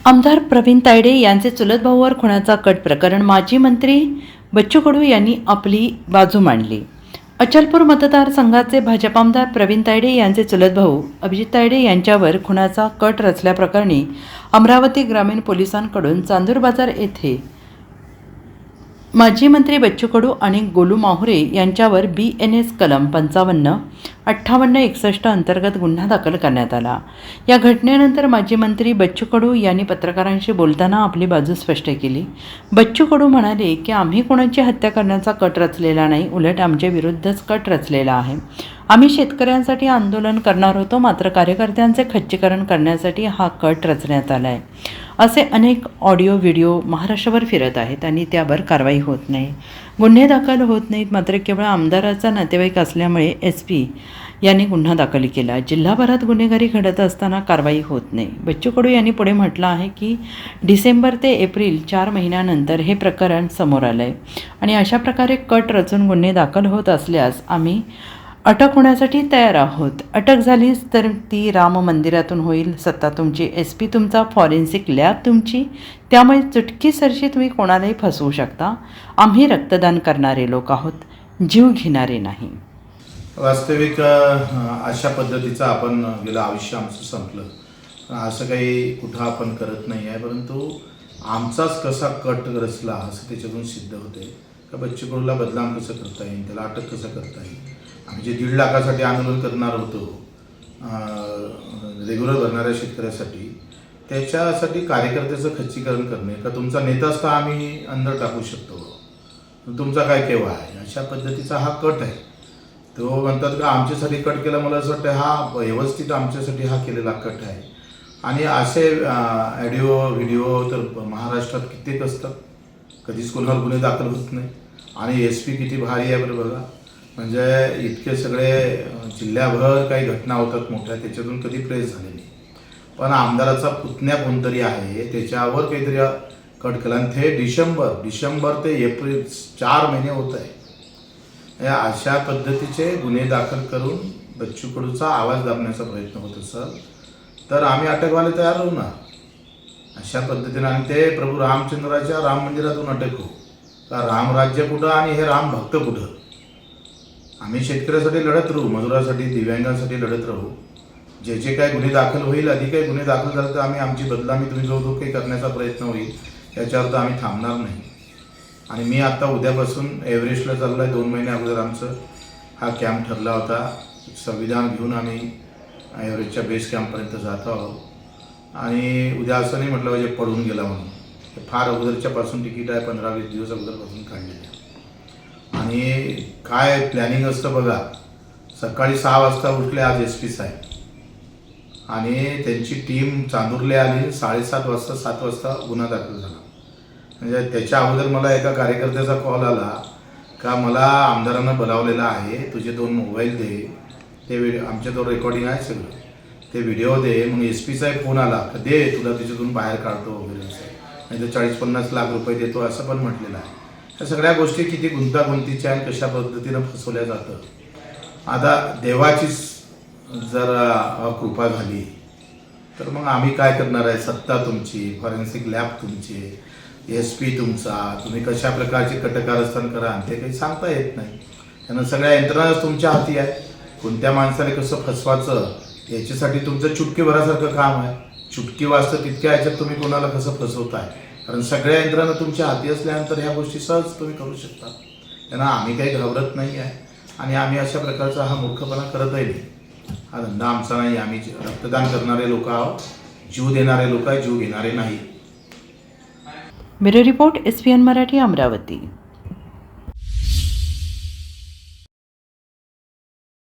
आमदार प्रवीण तायडे यांचे चुलत भाऊवर खुनाचा कट प्रकरण माजी मंत्री बच्चू कडू यांनी आपली बाजू मांडली। अचलपूर मतदारसंघाचे भाजप आमदार प्रवीण तायडे यांचे चुलत भाऊ अभिजित तायडे यांच्यावर खुनाचा कट रचल्याप्रकरणी अमरावती ग्रामीण पोलिसांकडून चांदूर बाजार येथे माजी मंत्री बच्चू कडू आणि गोलू माहुरे यांच्यावर BNS कलम 55, 58, 61 अंतर्गत गुन्हा दाखल करण्यात आला। या घटनेनंतर माजी मंत्री बच्चू कडू यांनी पत्रकारांशी बोलताना आपली बाजू स्पष्ट केली। बच्चू कडू म्हणाले की आम्ही कोणाची हत्या करण्याचा कट रचलेला नाही, उलट आमच्या विरुद्धच कट रचलेला आहे। आम्ही शेतकऱ्यांसाठी आंदोलन करणार होतो, मात्र कार्यकर्त्यांचे खच्चीकरण करण्यासाठी हा कट रचण्यात आला आहे। असे अनेक ऑडिओ व्हिडिओ महाराष्ट्रभर फिरत आहेत आणि त्यावर कारवाई होत नाही, गुन्हे दाखल होत नाहीत। मात्र केवळ आमदाराचा नातेवाईक असल्यामुळे SP यांनी गुन्हा दाखल केला। जिल्हाभरात गुन्हेगारी घडत असताना कारवाई होत नाही। बच्चू कडू यांनी पुढे म्हटलं आहे की डिसेंबर ते एप्रिल 4 महिन्यानंतर हे प्रकरण समोर आलं आहे आणि अशा प्रकारे कट रचून गुन्हे दाखल होत असल्यास आम्ही अटक होण्यासाठी तयार आहोत। अटक झालीच तर ती राम मंदिरातून होईल। सत्ता तुमची, SP तुमचा, फॉरेन्सिक लॅब तुमची, त्यामुळे चुटकीसरशी तुम्ही कोणालाही फसवू शकता। आम्ही रक्तदान करणारे लोक आहोत, जीव घेणारे नाही। वास्तविक अशा पद्धतीचं आपण गेलं आयुष्य आमचं संपलं, असं काही कुठं आपण करत नाही आहे, परंतु आमचाच कसा कट रचला असं त्याच्यातून सिद्ध होते का बच्चू कडूला बदनाम कसं करता येईल, त्याला अटक कसं करता येईल। आम्ही जे 1.5 लाखासाठी आंदोलन करणार होतो रेग्युलर भरणाऱ्या शेतकऱ्यासाठी, त्याच्यासाठी कार्यकर्त्याचं खच्चीकरण करणे का तुमचा नेताच तर आम्ही अंदर टाकू शकतो, तुमचा काय केव्हा आहे, अशा पद्धतीचा हा कट आहे। तो म्हणतात का आमच्यासाठी कट केला, मला असं वाटतं हा व्यवस्थित आमच्यासाठी हा केलेला कट आहे। आणि असे ऑडिओ व्हिडिओ तर महाराष्ट्रात कित्येक असतात, कधीच कोणावर गुन्हे दाखल होत नाही। आणि SP किती भारी आहे बरं बघा, म्हणजे इतके सगळे जिल्ह्याभर काही घटना होतात मोठ्या, त्याच्यातून कधी प्रेस झालेली नाही। पण आमदाराचा पुतण्या कोणतरी आहे त्याच्यावर काहीतरी कट केला आणि ते डिसेंबर ते एप्रिल 4 महिने होत आहे। अशा पद्धतीचे गुन्हे दाखल करून बच्चू कडूचा आवाज दाबण्याचा प्रयत्न होत असेल तर आम्ही अटकवाले तयार होऊ ना अशा पद्धतीने। आणि ते प्रभू रामचंद्राच्या राम मंदिरातून अटक हो का, रामराज्य कुठं आणि हे राम भक्त कुठं। आम्ही शेतकऱ्यासाठी लढत राहू, मजुरासाठी, दिव्यांगांसाठी लढत राहू। जे जे काही गुन्हे दाखल होईल, अधिक काही गुन्हे दाखल झाले तर आम्ही आमची बदनामी तुम्ही जो काही करण्याचा प्रयत्न होईल याच्यावर तर आम्ही थांबणार नाही। आणि मी आता उद्यापासून एव्हरेस्टला चाललो आहे। 2 महिने अगोदर आमचं हा कॅम्प ठरला होता। संविधान घेऊन आम्ही एव्हरेस्टच्या बेस कॅम्पपर्यंत जात आहोत। आणि उद्या असं नाही म्हटलं पाहिजे पडून गेला म्हणून, हे फार अगोदरच्यापासून तिकीट आहे, 15-20 दिवस अगोदरपासून काढलेलं आहे। आणि काय प्लॅनिंग असतं बघा, सकाळी 6 वाजता उठले आज SP साहेब आणि त्यांची टीम चांदूरले आली, 7:30 वाजता 7 वाजता गुन्हा दाखल झाला। म्हणजे त्याच्या अगोदर मला एका कार्यकर्त्याचा कॉल आला का मला आमदारांना बोलावलेलं आहे, तुझे 2 मोबाईल दे, ते आमच्याजवळ रेकॉर्डिंग आहे सगळं, ते व्हिडिओ दे। मग SP साहेब फोन आला का दे, तुला त्याच्यातून बाहेर काढतो वगैरे असं, नाही तर 40-50 लाख रुपये देतो असं पण म्हटलेलं आहे। ह्या सगळ्या गोष्टी किती गुंतागुंतीच्या आणि कशा पद्धतीनं फसवल्या जातं। आता देवाचीच जर कृपा झाली तर मग आम्ही काय करणार आहे। सत्ता तुमची, फॉरेन्सिक लॅब तुमची, SP तुमचा, तुम्ही कशा प्रकारचे कटकारस्थान करा ते काही सांगता येत नाही। त्यांना सगळ्या यंत्रणाच तुमच्या हाती आहे, कोणत्या माणसाने कसं फसवायचं याच्यासाठी तुमचं चुटकीभरासारखं काम आहे। चुटकी वाजतं तितक्या ह्याच्यात तुम्ही कोणाला कसं फसवताय, कारण सगळ्या यंत्रणा तुमच्या हाती असल्यानंतर ह्या गोष्टी सहज तुम्ही करू शकता। त्यांना आम्ही काही घाबरत नाही आहे आणि आम्ही अशा प्रकारचा हा मूर्खपणा करतही नाही। हा धंदा आमचा नाही, आम्ही रक्तदान करणारे लोक आहोत, जीव देणारे लोक आहे, जीव घेणारे नाही। Bureau report SPN Marathi, Amravati.